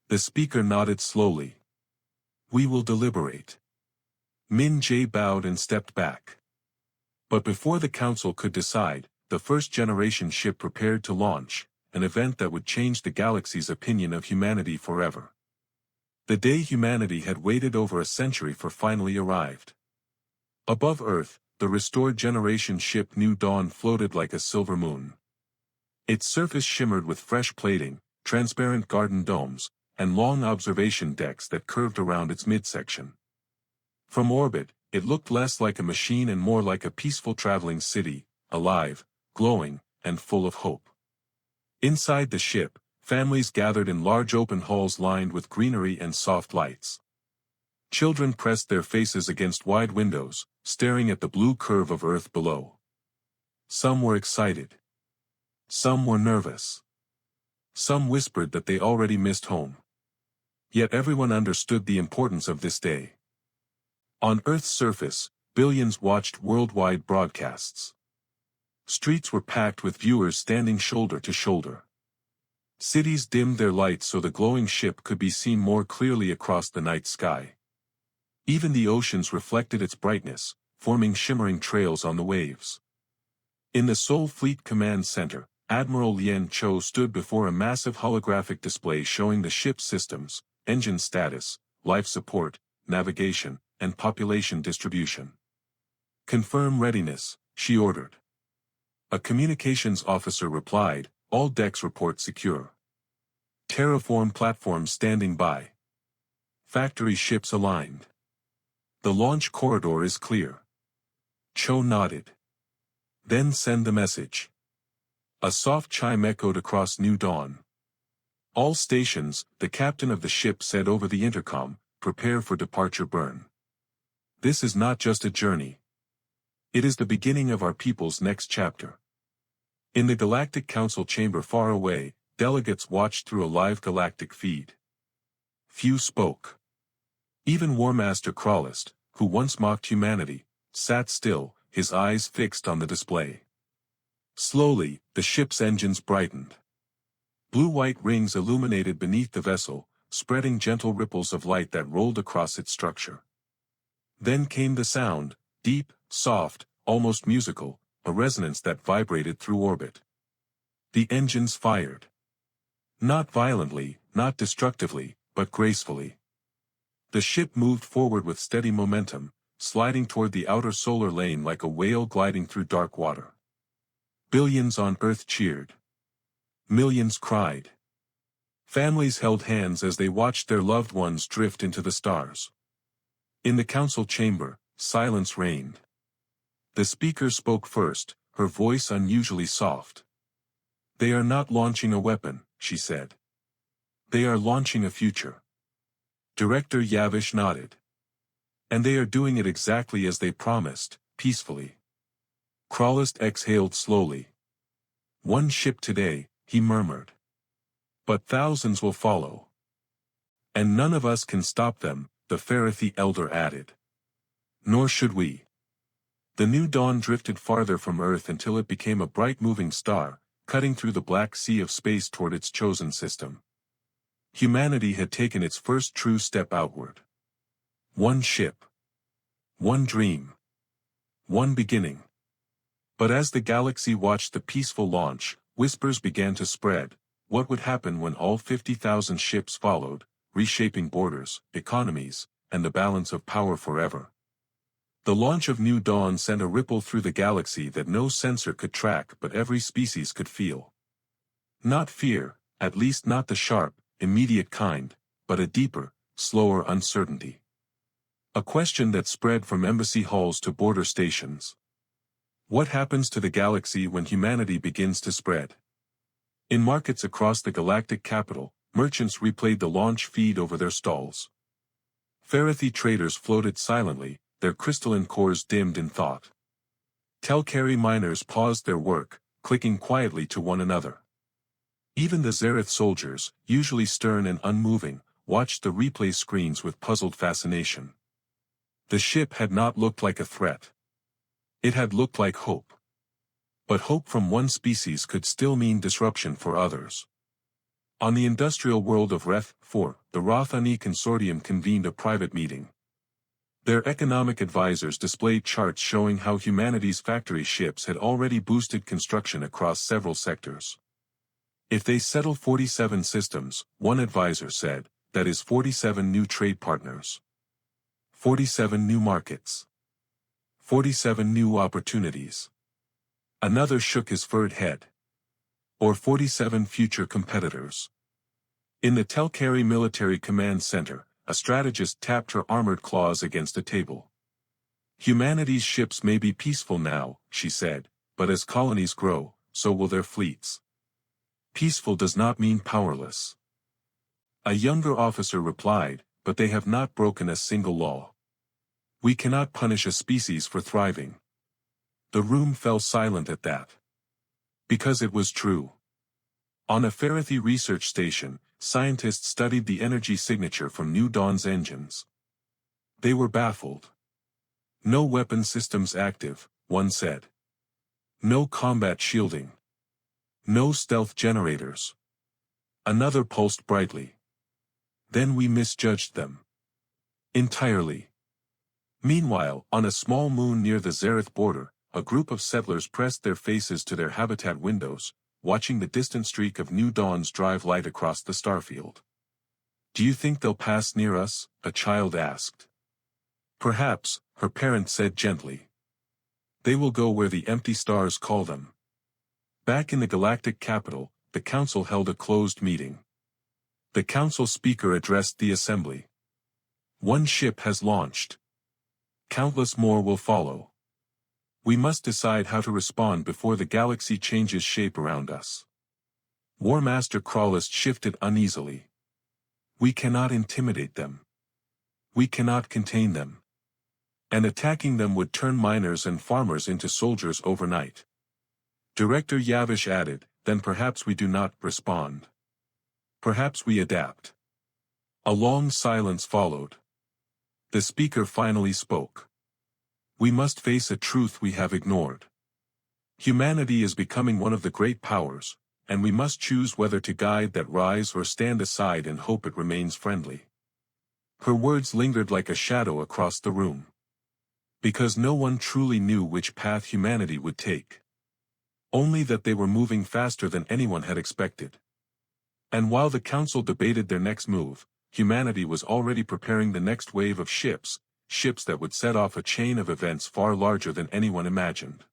The speaker nodded slowly. We will deliberate. Min Jae bowed and stepped back. But before the council could decide, the first-generation ship prepared to launch, an event that would change the galaxy's opinion of humanity forever. The day humanity had waited over a century for finally arrived. Above Earth, the restored generation ship New Dawn floated like a silver moon. Its surface shimmered with fresh plating, transparent garden domes, and long observation decks that curved around its midsection. From orbit, it looked less like a machine and more like a peaceful traveling city, alive, glowing, and full of hope. Inside the ship, families gathered in large open halls lined with greenery and soft lights. Children pressed their faces against wide windows, staring at the blue curve of Earth below. Some were excited. Some were nervous. Some whispered that they already missed home. Yet everyone understood the importance of this day. On Earth's surface, billions watched worldwide broadcasts. Streets were packed with viewers standing shoulder to shoulder. Cities dimmed their lights so the glowing ship could be seen more clearly across the night sky. Even the oceans reflected its brightness, forming shimmering trails on the waves. In the Seoul Fleet Command Center, Admiral Lien Cho stood before a massive holographic display showing the ship's systems, engine status, life support, navigation, and population distribution. Confirm readiness, she ordered. A communications officer replied, all decks report secure. Terraform platforms standing by. Factory ships aligned. The launch corridor is clear. Cho nodded. Then send the message. A soft chime echoed across New Dawn. All stations, the captain of the ship said over the intercom, prepare for departure burn. This is not just a journey. It is the beginning of our people's next chapter. In the Galactic Council chamber far away, delegates watched through a live galactic feed. Few spoke. Even War Master Krallist, who once mocked humanity, sat still, his eyes fixed on the display. Slowly, the ship's engines brightened. Blue-white rings illuminated beneath the vessel, spreading gentle ripples of light that rolled across its structure. Then came the sound, deep, soft, almost musical, a resonance that vibrated through orbit. The engines fired. Not violently, not destructively, but gracefully. The ship moved forward with steady momentum, sliding toward the outer solar lane like a whale gliding through dark water. Billions on Earth cheered. Millions cried. Families held hands as they watched their loved ones drift into the stars. In the council chamber, silence reigned. The speaker spoke first, her voice unusually soft. They are not launching a weapon, she said. They are launching a future. Director Yavish nodded. And they are doing it exactly as they promised, peacefully. Krallist exhaled slowly. One ship today, he murmured. But thousands will follow. And none of us can stop them, the Pharaoh elder added. Nor should we. The New Dawn drifted farther from Earth until it became a bright moving star, cutting through the black sea of space toward its chosen system. Humanity had taken its first true step outward. One ship. One dream. One beginning. But as the galaxy watched the peaceful launch, whispers began to spread. What would happen when all 50,000 ships followed, reshaping borders, economies, and the balance of power forever? The launch of New Dawn sent a ripple through the galaxy that no sensor could track but every species could feel. Not fear, at least not the sharp, immediate kind, but a deeper, slower uncertainty. A question that spread from embassy halls to border stations. What happens to the galaxy when humanity begins to spread? In markets across the galactic capital, merchants replayed the launch feed over their stalls. Farathi traders floated silently, their crystalline cores dimmed in thought. Telkari miners paused their work, clicking quietly to one another. Even the Zareth soldiers, usually stern and unmoving, watched the replay screens with puzzled fascination. The ship had not looked like a threat. It had looked like hope. But hope from one species could still mean disruption for others. On the industrial world of Reth-4, the Rothani Consortium convened a private meeting. Their economic advisors displayed charts showing how humanity's factory ships had already boosted construction across several sectors. If they settle 47 systems, one advisor said, that is 47 new trade partners. 47 new markets. 47 new opportunities. Another shook his furred head. Or 47 future competitors. In the Telkari Military Command Center, a strategist tapped her armored claws against a table. Humanity's ships may be peaceful now, she said, but as colonies grow, so will their fleets. Peaceful does not mean powerless. A younger officer replied, but they have not broken a single law. We cannot punish a species for thriving. The room fell silent at that. Because it was true. On a Farathi research station, scientists studied the energy signature from New Dawn's engines. They were baffled. No weapon systems active, one said. No combat shielding. No stealth generators. Another pulsed brightly. Then we misjudged them. Entirely. Meanwhile, on a small moon near the Zareth border, a group of settlers pressed their faces to their habitat windows, watching the distant streak of New Dawn's drive light across the starfield. Do you think they'll pass near us? A child asked. Perhaps, her parent said gently. They will go where the empty stars call them. Back in the galactic capital, the council held a closed meeting. The council speaker addressed the assembly. One ship has launched. Countless more will follow. We must decide how to respond before the galaxy changes shape around us. War Master Crawlist shifted uneasily. We cannot intimidate them. We cannot contain them. And attacking them would turn miners and farmers into soldiers overnight. Director Yavish added, then perhaps we do not respond. Perhaps we adapt. A long silence followed. The speaker finally spoke. We must face a truth we have ignored. Humanity is becoming one of the great powers, and we must choose whether to guide that rise or stand aside and hope it remains friendly. Her words lingered like a shadow across the room. Because no one truly knew which path humanity would take. Only that they were moving faster than anyone had expected. And while the council debated their next move, humanity was already preparing the next wave of ships that would set off a chain of events far larger than anyone imagined.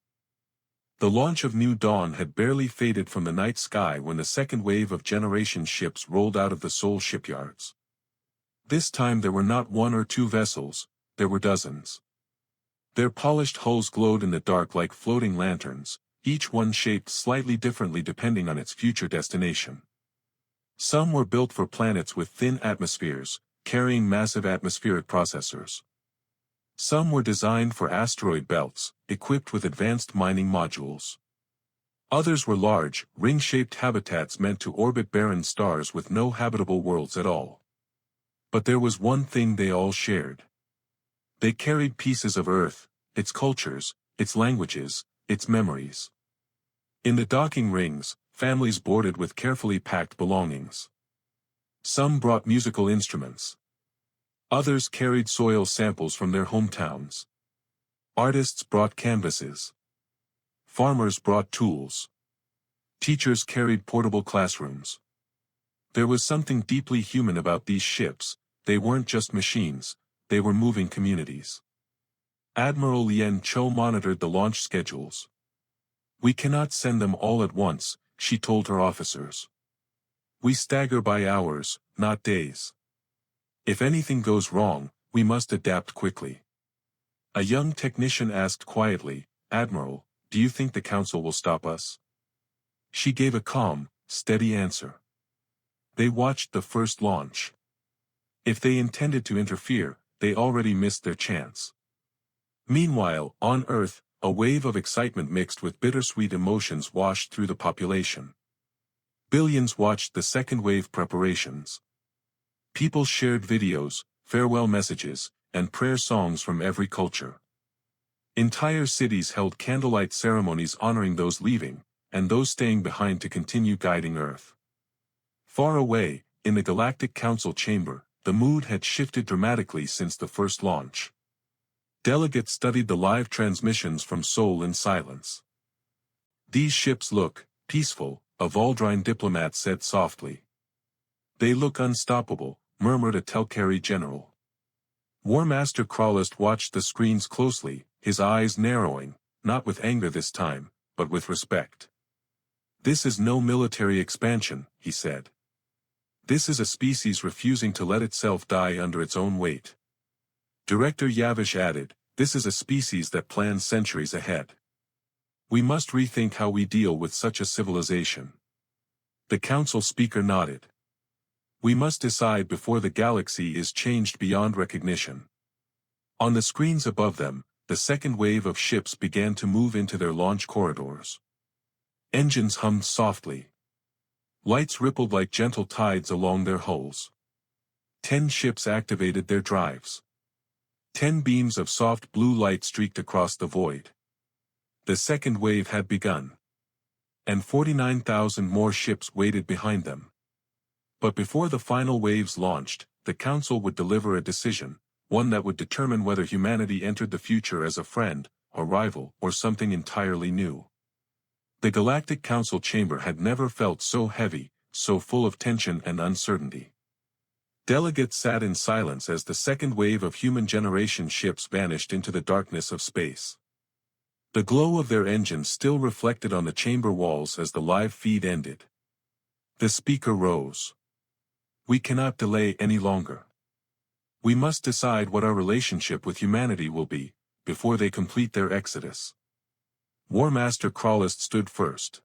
The launch of New Dawn had barely faded from the night sky when the second wave of generation ships rolled out of the Seoul shipyards. This time there were not one or two vessels, there were dozens. Their polished hulls glowed in the dark like floating lanterns, each one shaped slightly differently depending on its future destination. Some were built for planets with thin atmospheres, carrying massive atmospheric processors. Some were designed for asteroid belts, equipped with advanced mining modules. Others were large, ring-shaped habitats meant to orbit barren stars with no habitable worlds at all. But there was one thing they all shared. They carried pieces of Earth, its cultures, its languages, its memories. In the docking rings, families boarded with carefully packed belongings. Some brought musical instruments. Others carried soil samples from their hometowns. Artists brought canvases. Farmers brought tools. Teachers carried portable classrooms. There was something deeply human about these ships. They weren't just machines, they were moving communities. Admiral Lien Cho monitored the launch schedules. We cannot send them all at once, she told her officers. We stagger by hours, not days. If anything goes wrong, we must adapt quickly. A young technician asked quietly, Admiral, do you think the Council will stop us? She gave a calm, steady answer. They watched the first launch. If they intended to interfere, they already missed their chance. Meanwhile, on Earth, a wave of excitement mixed with bittersweet emotions washed through the population. Billions watched the second wave preparations. People shared videos, farewell messages, and prayer songs from every culture. Entire cities held candlelight ceremonies honoring those leaving, and those staying behind to continue guiding Earth. Far away, in the Galactic Council chamber, the mood had shifted dramatically since the first launch. Delegates studied the live transmissions from Seoul in silence. "These ships look peaceful," a Valdrine diplomat said softly. "They look unstoppable," murmured a Telkari general. War Master Krallist watched the screens closely, his eyes narrowing, not with anger this time, but with respect. "This is no military expansion," he said. "This is a species refusing to let itself die under its own weight." Director Yavish added, "This is a species that plans centuries ahead. We must rethink how we deal with such a civilization." The council speaker nodded. "We must decide before the galaxy is changed beyond recognition." On the screens above them, the second wave of ships began to move into their launch corridors. Engines hummed softly. Lights rippled like gentle tides along their hulls. 10 ships activated their drives. 10 beams of soft blue light streaked across the void. The second wave had begun. And 49,000 more ships waited behind them. But before the final waves launched, the Council would deliver a decision, one that would determine whether humanity entered the future as a friend, a rival, or something entirely new. The Galactic Council chamber had never felt so heavy, so full of tension and uncertainty. Delegates sat in silence as the second wave of human generation ships vanished into the darkness of space. The glow of their engines still reflected on the chamber walls as the live feed ended. The speaker rose. "We cannot delay any longer. We must decide what our relationship with humanity will be, before they complete their exodus." War Master Krallist stood first.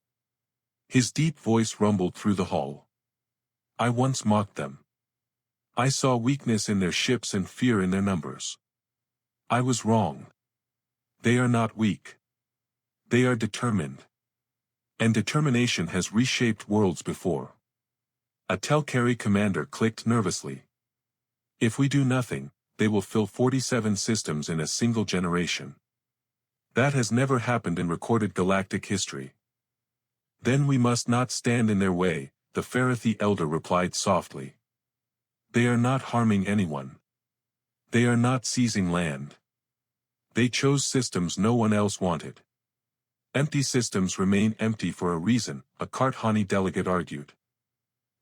His deep voice rumbled through the hall. "I once mocked them. I saw weakness in their ships and fear in their numbers. I was wrong. They are not weak. They are determined. And determination has reshaped worlds before." A Telkari commander clicked nervously. "If we do nothing, they will fill 47 systems in a single generation. That has never happened in recorded galactic history." "Then we must not stand in their way," the Farathi elder replied softly. "They are not harming anyone. They are not seizing land. They chose systems no one else wanted." "Empty systems remain empty for a reason," a Karthani delegate argued.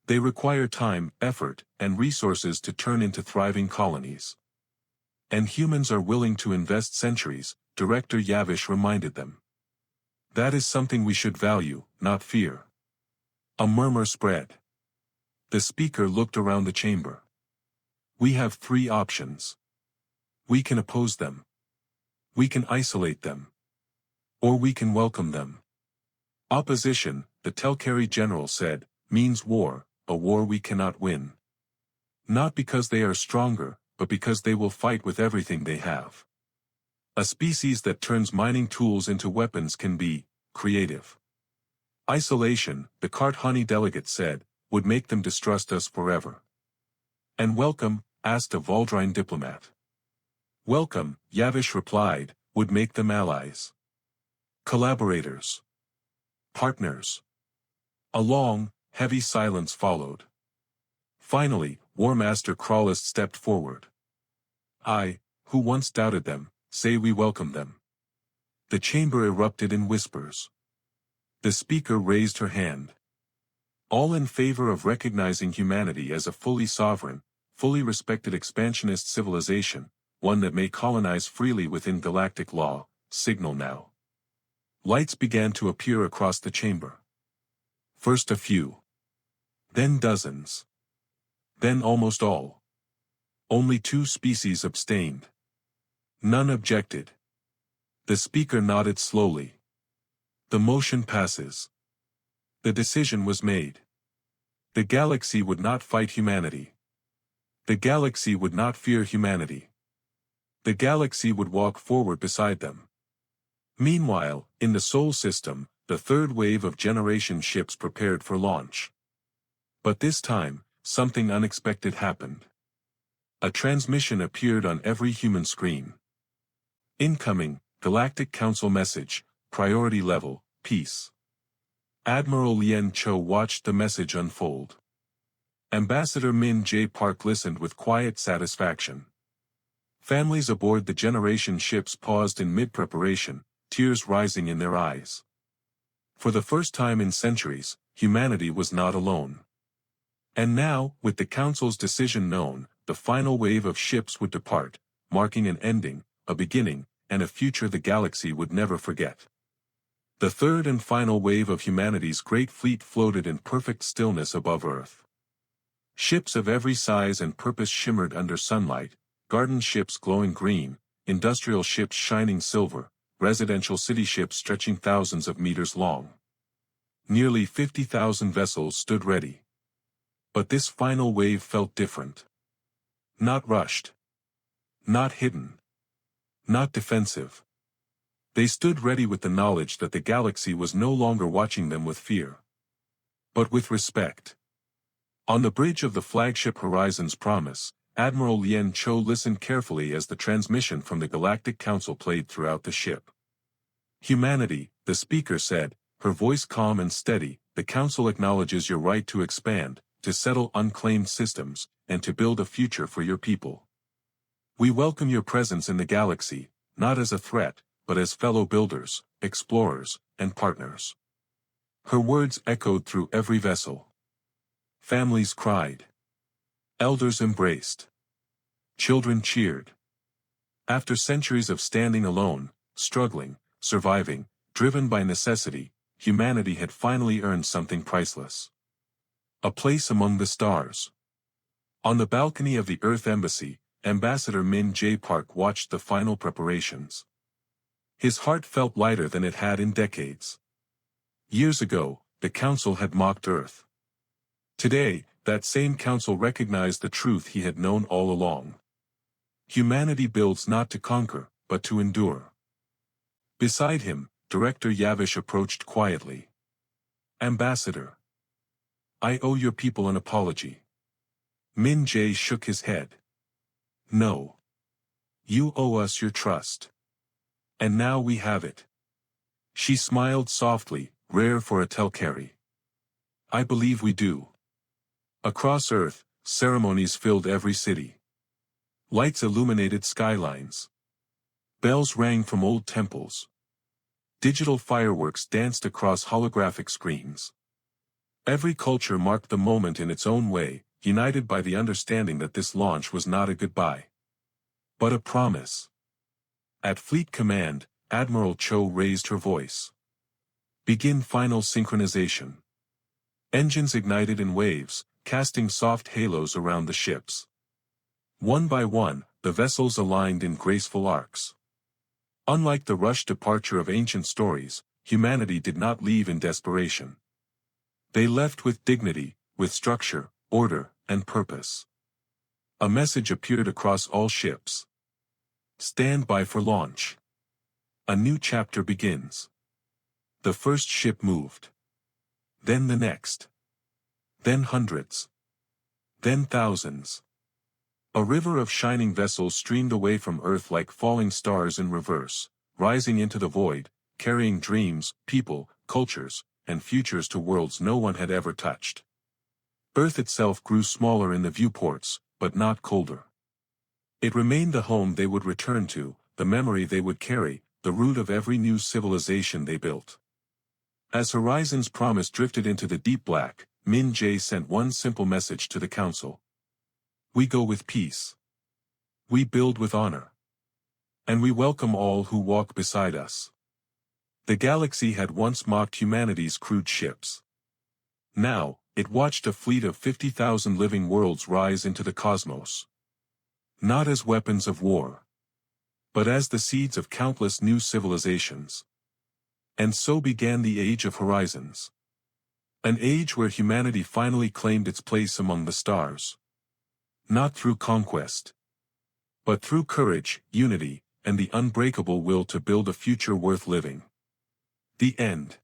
"They require time, effort, and resources to turn into thriving colonies. And humans are willing to invest centuries," Director Yavish reminded them. "That is something we should value, not fear." A murmur spread. The speaker looked around the chamber. "We have 3 options. We can oppose them. We can isolate them. Or we can welcome them." "Opposition," the Telkari general said, "means war, a war we cannot win. Not because they are stronger, but because they will fight with everything they have. A species that turns mining tools into weapons can be creative. Isolation," the Karthani delegate said, "would make them distrust us forever." "And welcome?" asked a Valdrine diplomat. "Welcome," Yavish replied, "would make them allies. Collaborators. Partners." A long, heavy silence followed. Finally, War Master Krallist stepped forward. "I, who once doubted them, say we welcome them." The chamber erupted in whispers. The speaker raised her hand. "All in favor of recognizing humanity as a fully sovereign, fully respected expansionist civilization, one that may colonize freely within galactic law, signal now." Lights began to appear across the chamber. First a few. Then dozens. Then almost all. Only 2 species abstained. None objected. The speaker nodded slowly. "The motion passes. The decision was made. The galaxy would not fight humanity. The galaxy would not fear humanity. The galaxy would walk forward beside them. Meanwhile, in the Sol system, the third wave of generation ships prepared for launch. But this time, something unexpected happened. A transmission appeared on every human screen. Incoming, Galactic Council message, priority level, peace. Admiral Lien Cho watched the message unfold. Ambassador Min Jae Park listened with quiet satisfaction. Families aboard the generation ships paused in mid-preparation, tears rising in their eyes. For the first time in centuries, humanity was not alone. And now, with the Council's decision known, the final wave of ships would depart, marking an ending, a beginning, and a future the galaxy would never forget. The third and final wave of humanity's great fleet floated in perfect stillness above Earth. Ships of every size and purpose shimmered under sunlight, garden ships glowing green, industrial ships shining silver, residential city ships stretching thousands of meters long. Nearly 50,000 vessels stood ready. But this final wave felt different. Not rushed. Not hidden. Not defensive. They stood ready with the knowledge that the galaxy was no longer watching them with fear, but with respect. On the bridge of the flagship Horizon's Promise, Admiral Lien Cho listened carefully as the transmission from the Galactic Council played throughout the ship. Humanity, the speaker said, her voice calm and steady, the Council acknowledges your right to expand, to settle unclaimed systems, and to build a future for your people. We welcome your presence in the galaxy, not as a threat, but as fellow builders, explorers, and partners. Her words echoed through every vessel. Families cried. Elders embraced. Children cheered. After centuries of standing alone, struggling, surviving, driven by necessity, humanity had finally earned something priceless. A place among the stars. On the balcony of the Earth Embassy, Ambassador Min Jae Park watched the final preparations. His heart felt lighter than it had in decades. Years ago, the Council had mocked Earth. Today, that same Council recognized the truth he had known all along. Humanity builds not to conquer, but to endure. Beside him, Director Yavish approached quietly. Ambassador. I owe your people an apology. Min Jae shook his head. No. You owe us your trust. And now we have it. She smiled softly, rare for a Telkari. I believe we do. Across Earth, ceremonies filled every city. Lights illuminated skylines. Bells rang from old temples. Digital fireworks danced across holographic screens. Every culture marked the moment in its own way, united by the understanding that this launch was not a goodbye, but a promise. At Fleet Command, Admiral Cho raised her voice. Begin final synchronization. Engines ignited in waves, casting soft halos around the ships. One by one, the vessels aligned in graceful arcs. Unlike the rushed departure of ancient stories, humanity did not leave in desperation. They left with dignity, with structure, order, and purpose. A message appeared across all ships. Stand by for launch. A new chapter begins. The first ship moved. Then the next. Then hundreds. Then thousands. A river of shining vessels streamed away from Earth like falling stars in reverse, rising into the void, carrying dreams, people, cultures, and futures to worlds no one had ever touched. Earth itself grew smaller in the viewports, but not colder. It remained the home they would return to, the memory they would carry, the root of every new civilization they built. As Horizon's Promise drifted into the deep black, Min Jae sent one simple message to the Council. We go with peace. We build with honor. And we welcome all who walk beside us. The galaxy had once mocked humanity's crude ships. Now, it watched a fleet of 50,000 living worlds rise into the cosmos. Not as weapons of war, but as the seeds of countless new civilizations. And so began the Age of Horizons. An age where humanity finally claimed its place among the stars. Not through conquest, but through courage, unity, and the unbreakable will to build a future worth living. The end.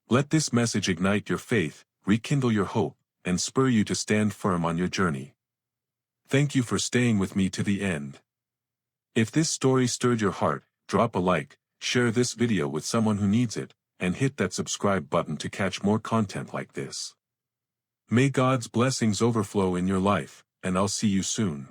Let this message ignite your faith, rekindle your hope, and spur you to stand firm on your journey. Thank you for staying with me to the end. If this story stirred your heart, drop a like, share this video with someone who needs it, and hit that subscribe button to catch more content like this. May God's blessings overflow in your life, and I'll see you soon.